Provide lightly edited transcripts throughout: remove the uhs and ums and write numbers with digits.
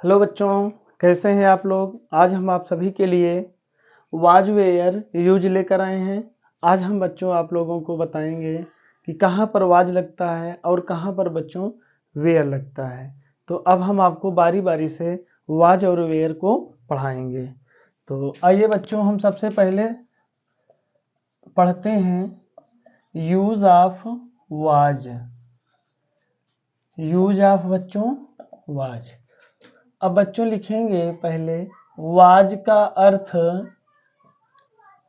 Hello बच्चों, कैसे हैं आप लोग। आज हम आप सभी के लिए वाज वेयर यूज लेकर आए हैं। आज हम बच्चों आप लोगों को बताएंगे कि कहाँ पर वाज लगता है और कहाँ पर बच्चों वेयर लगता है। तो अब हम आपको बारी बारी से वाज और वेयर को पढ़ाएंगे। तो आइए बच्चों, हम सबसे पहले पढ़ते हैं use of was. Use of बच्चों वाज। अब बच्चों लिखेंगे पहले वाज का अर्थ।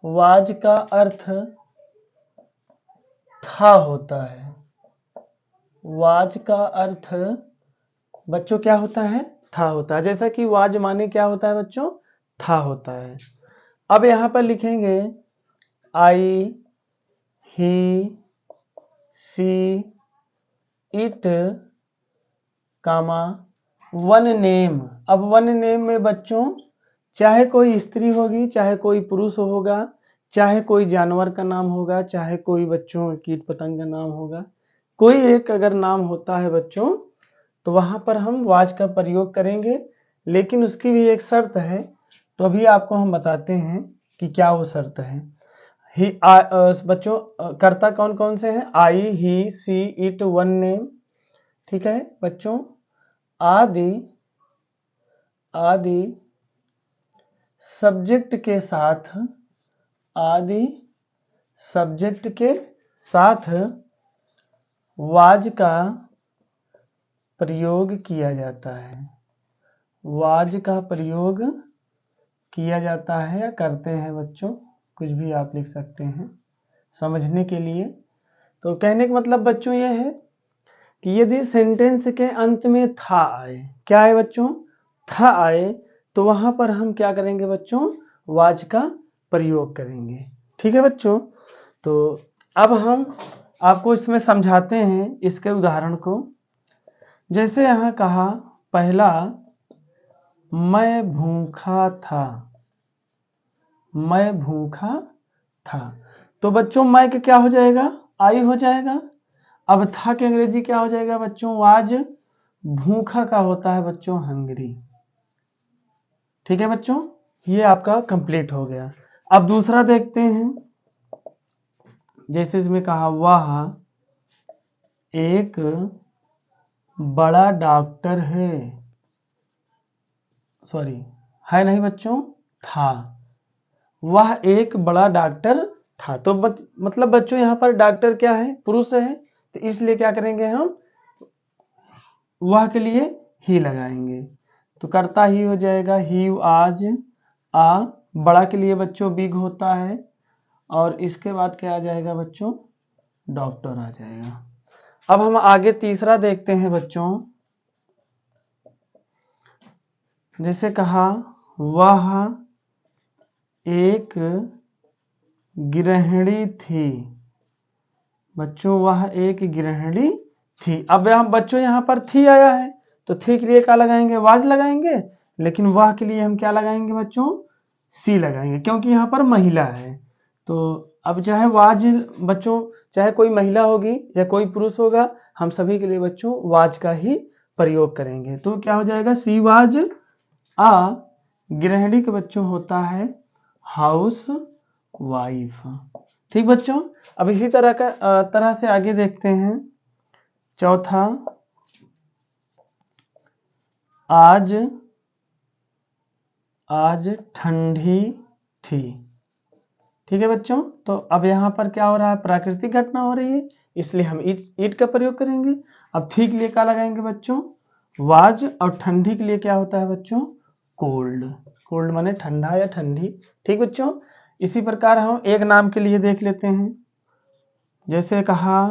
वाज का अर्थ था होता है। वाज का अर्थ बच्चों क्या होता है? था होता है। जैसा कि वाज माने क्या होता है बच्चों? था होता है। अब यहाँ पर लिखेंगे आई, ही, सी, इट, कामा वन नेम। अब वन नेम में बच्चों चाहे कोई स्त्री होगी, चाहे कोई पुरुष होगा, चाहे कोई जानवर का नाम होगा, चाहे कोई बच्चों कीट पतंग का नाम होगा, कोई एक अगर नाम होता है बच्चों तो वहां पर हम वाज का प्रयोग करेंगे। लेकिन उसकी भी एक शर्त है, तो अभी आपको हम बताते हैं कि क्या वो शर्त है। बच्चों कर्ता कौन कौन से हैं? आई, ही, सी, इट, वन नेम। ठीक है बच्चों। आदि आदि सब्जेक्ट के साथ, आदि सब्जेक्ट के साथ वाज का प्रयोग किया जाता है। वाज का प्रयोग किया जाता है या करते हैं बच्चों, कुछ भी आप लिख सकते हैं समझने के लिए। तो कहने का मतलब बच्चों ये है कि यदि सेंटेंस के अंत में था आए, क्या है बच्चों? था आए, तो वहां पर हम क्या करेंगे बच्चों? वाज का प्रयोग करेंगे। ठीक है बच्चों। तो अब हम आपको इसमें समझाते हैं इसके उदाहरण को। जैसे यहाँ कहा पहला, मैं भूखा था। मैं भूखा था, तो बच्चों मैं के क्या हो जाएगा? आई हो जाएगा। अब था के अंग्रेजी क्या हो जाएगा बच्चों? वाज। भूखा का होता है बच्चों हंगरी। ठीक है बच्चों, ये आपका कंप्लीट हो गया। अब दूसरा देखते हैं। जैसे इसमें कहा वह एक बड़ा डॉक्टर है। सॉरी, है नहीं बच्चों, था। वह एक बड़ा डॉक्टर था, तो मतलब बच्चों यहाँ पर डॉक्टर क्या है? पुरुष है, तो इसलिए क्या करेंगे हम? वह के लिए ही लगाएंगे, तो कर्ता ही हो जाएगा। ही आज। आ बड़ा के लिए बच्चों बिग होता है, और इसके बाद क्या आ जाएगा बच्चों? डॉक्टर आ जाएगा। अब हम आगे तीसरा देखते हैं बच्चों। जैसे कहा वह एक गृहिणी थी। बच्चों वह एक गृहिणी थी। अब हम बच्चों यहाँ पर थी आया है, तो थी के लिए क्या लगाएंगे? वाज लगाएंगे। लेकिन वह के लिए हम क्या लगाएंगे बच्चों? सी लगाएंगे, क्योंकि यहाँ पर महिला है। तो अब चाहे वाज बच्चों, चाहे कोई महिला होगी या कोई पुरुष होगा, हम सभी के लिए बच्चों वाज का ही प्रयोग करेंगे। तो क्या हो जाएगा? सी वाज आ। गृहिणी के बच्चों होता है हाउस वाइफ। ठीक बच्चों। अब इसी तरह से आगे देखते हैं। चौथा, आज आज ठंडी थी। ठीक है बच्चों। तो अब यहाँ पर क्या हो रहा है? प्राकृतिक घटना हो रही है, इसलिए हम ईट का प्रयोग करेंगे। अब थी के लिए क्या लगाएंगे बच्चों? वाज। और ठंडी के लिए क्या होता है बच्चों? कोल्ड। कोल्ड माने ठंडा या ठंडी। ठीक बच्चों। इसी प्रकार हम एक नाम के लिए देख लेते हैं। जैसे कहा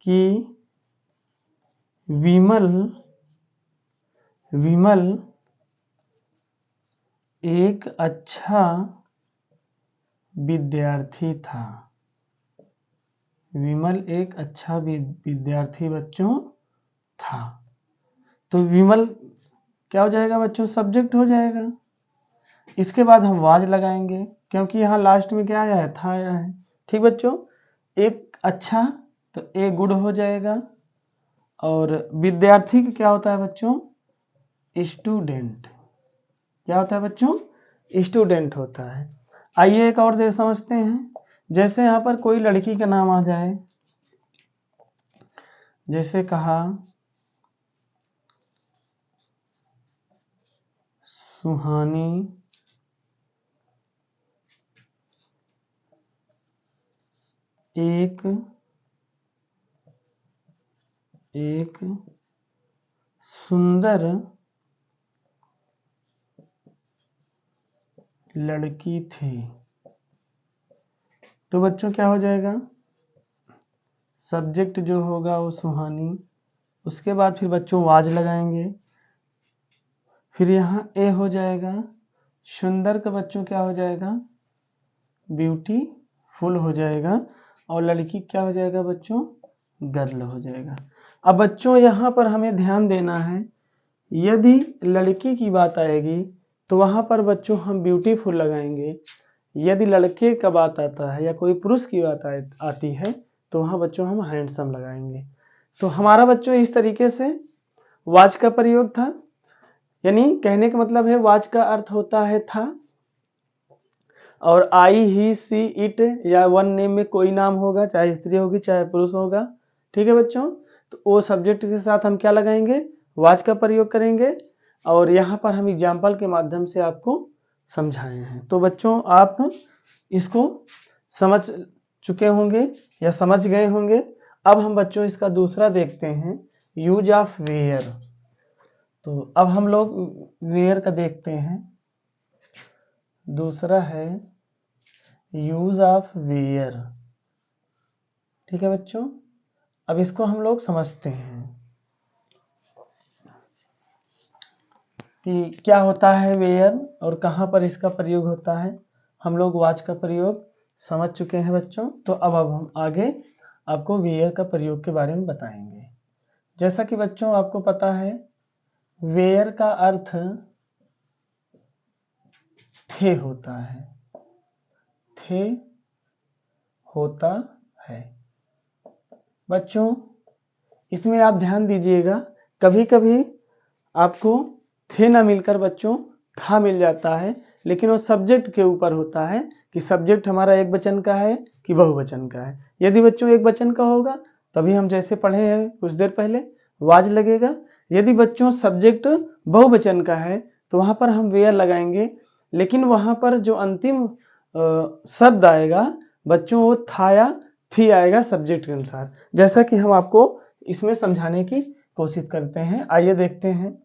कि विमल विमल एक अच्छा विद्यार्थी था। विमल एक अच्छा विद्यार्थी बच्चों था। तो विमल क्या हो जाएगा बच्चों? सब्जेक्ट हो जाएगा। इसके बाद हम वाज लगाएंगे, क्योंकि यहाँ लास्ट में क्या आया है? था आया है। ठीक बच्चों। एक अच्छा, तो ए गुड हो जाएगा। और विद्यार्थी क्या होता है बच्चों? स्टूडेंट। क्या होता है बच्चों? स्टूडेंट होता है। आइए एक और देख समझते हैं। जैसे यहाँ पर कोई लड़की का नाम आ जाए, जैसे कहा सुहानी, एक सुंदर लड़की थी। तो बच्चों क्या हो जाएगा? सब्जेक्ट जो होगा वो सुहानी, उसके बाद फिर बच्चों वाज लगाएंगे, फिर यहाँ ए हो जाएगा। सुंदर का बच्चों क्या हो जाएगा? ब्यूटीफुल हो जाएगा। और लड़की क्या हो जाएगा बच्चों? गर्ल हो जाएगा। अब बच्चों यहाँ पर हमें ध्यान देना है, यदि लड़की की बात आएगी तो वहाँ पर बच्चों हम ब्यूटीफुल लगाएंगे। यदि लड़के का बात आता है या कोई पुरुष की बात आती है तो वहाँ बच्चों हम हैंडसम लगाएंगे। तो हमारा बच्चों इस तरीके से वाज का प्रयोग था, यानी कहने का मतलब है वाज का अर्थ होता है था, और आई ही सी इट या वन नेम में कोई नाम होगा, चाहे स्त्री होगी चाहे पुरुष होगा। ठीक है बच्चों, तो वो सब्जेक्ट के साथ हम क्या लगाएंगे? वाज का प्रयोग करेंगे। और यहाँ पर हम एग्जाम्पल के माध्यम से आपको समझाए हैं। तो बच्चों आप इसको समझ चुके होंगे या समझ गए होंगे। अब हम बच्चों इसका दूसरा देखते हैं, यूज ऑफ वेयर। तो अब हम लोग वेयर का देखते हैं। दूसरा है यूज ऑफ वेयर। ठीक है बच्चों, अब इसको हम लोग समझते हैं कि क्या होता है वेयर और कहाँ पर इसका प्रयोग होता है। हम लोग वाच का प्रयोग समझ चुके हैं बच्चों। तो अब हम आगे आपको वेयर का प्रयोग के बारे में बताएंगे। जैसा कि बच्चों आपको पता है, वेयर का अर्थ थे होता है। थे होता है बच्चों। इसमें आप ध्यान दीजिएगा, कभी कभी आपको थे ना मिलकर बच्चों था मिल जाता है, लेकिन वो सब्जेक्ट के ऊपर होता है कि सब्जेक्ट हमारा एक वचन का है कि बहुवचन का है। यदि बच्चों एक वचन का होगा तभी हम जैसे पढ़े हैं कुछ देर पहले वाज लगेगा। यदि बच्चों सब्जेक्ट बहुवचन का है तो वहां पर हम वेयर लगाएंगे, लेकिन वहां पर जो अंतिम शब्द आएगा बच्चों वो था या थी आएगा सब्जेक्ट के अनुसार। जैसा कि हम आपको इसमें समझाने की कोशिश करते हैं। आइए देखते हैं।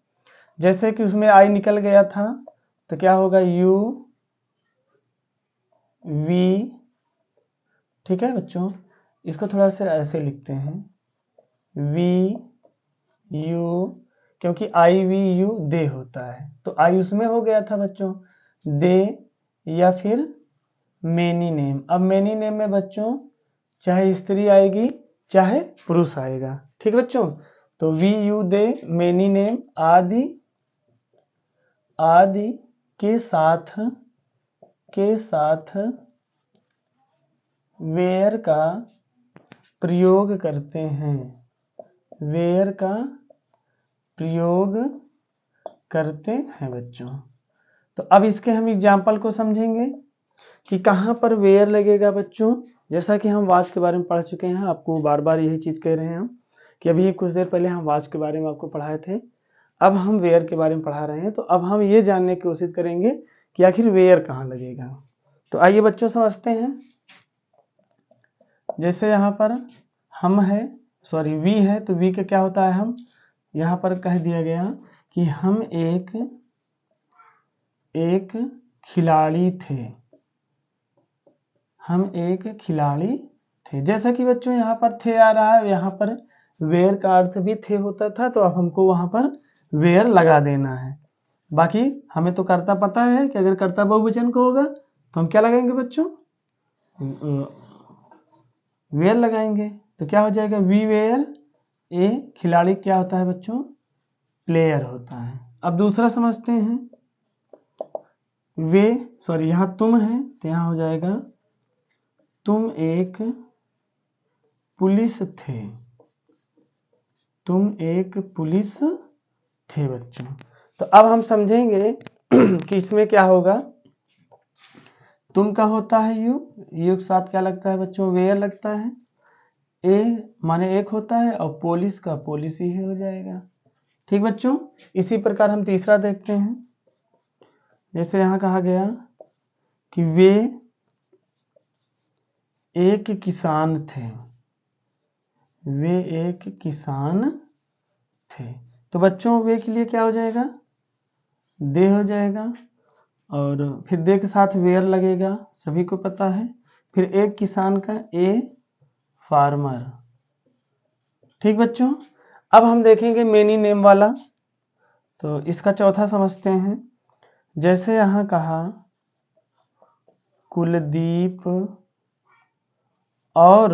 जैसे कि उसमें आई निकल गया था तो क्या होगा? U V. ठीक है बच्चों, इसको थोड़ा सा ऐसे लिखते हैं, वी यू, क्योंकि आई वी यू दे होता है तो आई उसमें हो गया था बच्चों दे। या फिर मेनी नेम। अब मेनी नेम में बच्चों चाहे स्त्री आएगी चाहे पुरुष आएगा। ठीक बच्चों, तो वी यू दे मेनी नेम आदि आदि के साथ वेयर का प्रयोग करते हैं। वेयर का प्रयोग करते हैं बच्चों। तो अब इसके हम एग्जाम्पल को समझेंगे कि कहाँ पर वेयर लगेगा बच्चों। जैसा कि हम वाच के बारे में पढ़ चुके हैं, आपको बार बार यही चीज कह रहे हैं हम कि अभी कुछ देर पहले हम वाच के बारे में आपको पढ़ाए थे, अब हम वेयर के बारे में पढ़ा रहे हैं। तो अब हम ये जानने की कोशिश करेंगे कि आखिर वेयर कहाँ लगेगा। तो आइए बच्चों समझते हैं। जैसे यहाँ पर हम है, सॉरी वी है, तो वी का क्या होता है? हम यहाँ पर कह दिया गया कि हम एक खिलाड़ी थे। हम एक खिलाड़ी थे। जैसा कि बच्चों यहाँ पर थे आ रहा है, यहाँ पर वेयर का अर्थ भी थे होता था, तो अब हमको वहां पर वेयर लगा देना है। बाकी हमें तो कर्ता पता है कि अगर कर्ता बहुवचन का होगा तो हम क्या लगाएंगे बच्चों? वेयर लगाएंगे। तो क्या हो जाएगा? वी वेयर ए खिलाड़ी क्या होता है बच्चों? प्लेयर होता है। अब दूसरा समझते हैं। वे सॉरी यहाँ तुम है तो यहाँ हो जाएगा तुम एक पुलिस थे। तुम एक पुलिस थे बच्चों। तो अब हम समझेंगे कि इसमें क्या होगा। तुम का होता है यू, यू के साथ क्या लगता है बच्चों, वेयर लगता है। ए माने एक होता है और पोलिस का पोलिस ही हो जाएगा। ठीक बच्चों, इसी प्रकार हम तीसरा देखते हैं। जैसे यहाँ कहा गया कि वे एक किसान थे, वे एक किसान थे। तो बच्चों वे के लिए क्या हो जाएगा, दे हो जाएगा, और फिर दे के साथ वेयर लगेगा, सभी को पता है। फिर एक किसान का ए फार्मर। ठीक बच्चों, अब हम देखेंगे मेनी नेम वाला। तो इसका चौथा समझते हैं। जैसे यहाँ कहा कुलदीप और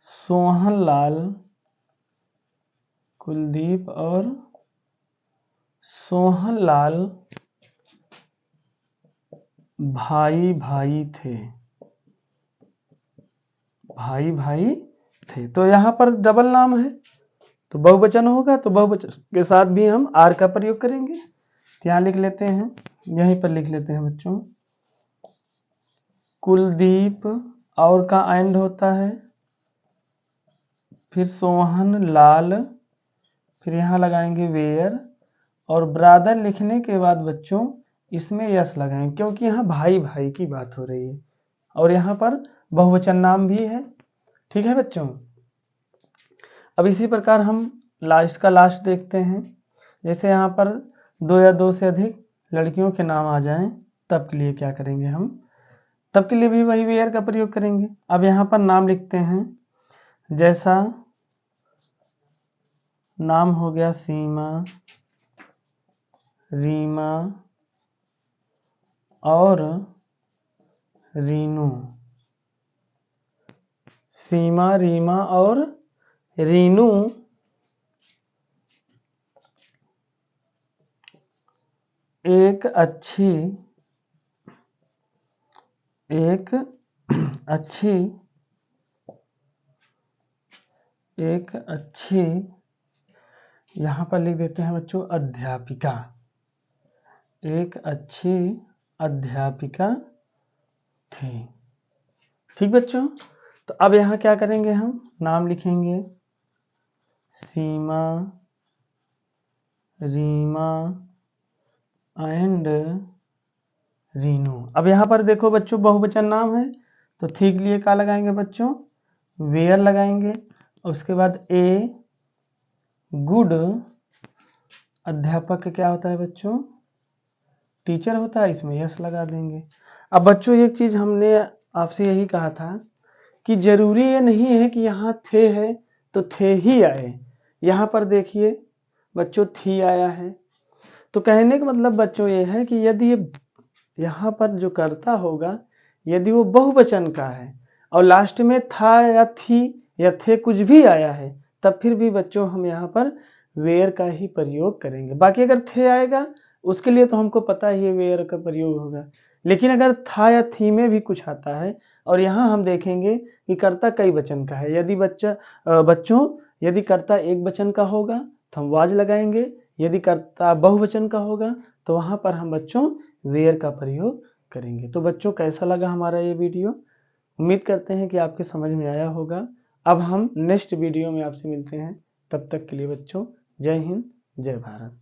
सोहनलाल, कुलदीप और सोहनलाल भाई भाई थे, भाई भाई थे। तो यहाँ पर डबल नाम है तो बहुवचन होगा, तो बहुवचन के साथ भी हम आर का प्रयोग करेंगे। तो यहाँ लिख लेते हैं, यहीं पर लिख लेते हैं बच्चों, कुलदीप और का एंड होता है, फिर सोहन लाल, फिर यहाँ लगाएंगे वेयर, और ब्रादर लिखने के बाद बच्चों इसमें यस लगाएंगे, क्योंकि यहाँ भाई भाई की बात हो रही है और यहाँ पर बहुवचन नाम भी है। ठीक है बच्चों, अब इसी प्रकार हम लास्ट का लास्ट देखते हैं। जैसे यहाँ पर दो या दो से अधिक लड़कियों के नाम आ जाएं, तब के लिए क्या करेंगे हम, तब के लिए भी वही वेयर का प्रयोग करेंगे। अब यहाँ पर नाम लिखते हैं, जैसा नाम हो गया सीमा, रीमा और रीनू, सीमा रीमा और रीनू एक अच्छी यहाँ पर लिख देते हैं बच्चों अध्यापिका, एक अच्छी अध्यापिका थी। ठीक बच्चों, तो अब यहाँ क्या करेंगे, हम नाम लिखेंगे सीमा, रीमा एंड रीनू। अब यहाँ पर देखो बच्चों बहुवचन नाम है, तो थी के लिए क्या लगाएंगे बच्चों, वेयर लगाएंगे, और उसके बाद ए गुड अध्यापक क्या होता है बच्चों, टीचर होता है, इसमें यस लगा देंगे। अब बच्चों एक चीज हमने आपसे यही कहा था कि जरूरी ये नहीं है कि यहाँ थे है तो थे ही आए। यहाँ पर देखिए बच्चों थी आया है, तो कहने का मतलब बच्चों ये है कि यदि ये यहाँ पर जो कर्ता होगा यदि वो बहुवचन का है और लास्ट में था या थी या थे कुछ भी आया है, तब फिर भी बच्चों हम यहाँ पर वेयर का ही प्रयोग करेंगे। बाकी अगर थे आएगा उसके लिए तो हमको पता ही है वेयर का प्रयोग होगा, लेकिन अगर था या थी में भी कुछ आता है और यहाँ हम देखेंगे कि कर्ता कई वचन का है, यदि बच्चों यदि कर्ता एक वचन का होगा तो हम वाज लगाएंगे, यदि कर्ता बहुवचन का होगा तो वहाँ पर हम बच्चों वेयर का प्रयोग करेंगे। तो बच्चों कैसा लगा हमारा ये वीडियो, उम्मीद करते हैं कि आपके समझ में आया होगा। अब हम नेक्स्ट वीडियो में आपसे मिलते हैं, तब तक के लिए बच्चों जय हिंद जय भारत।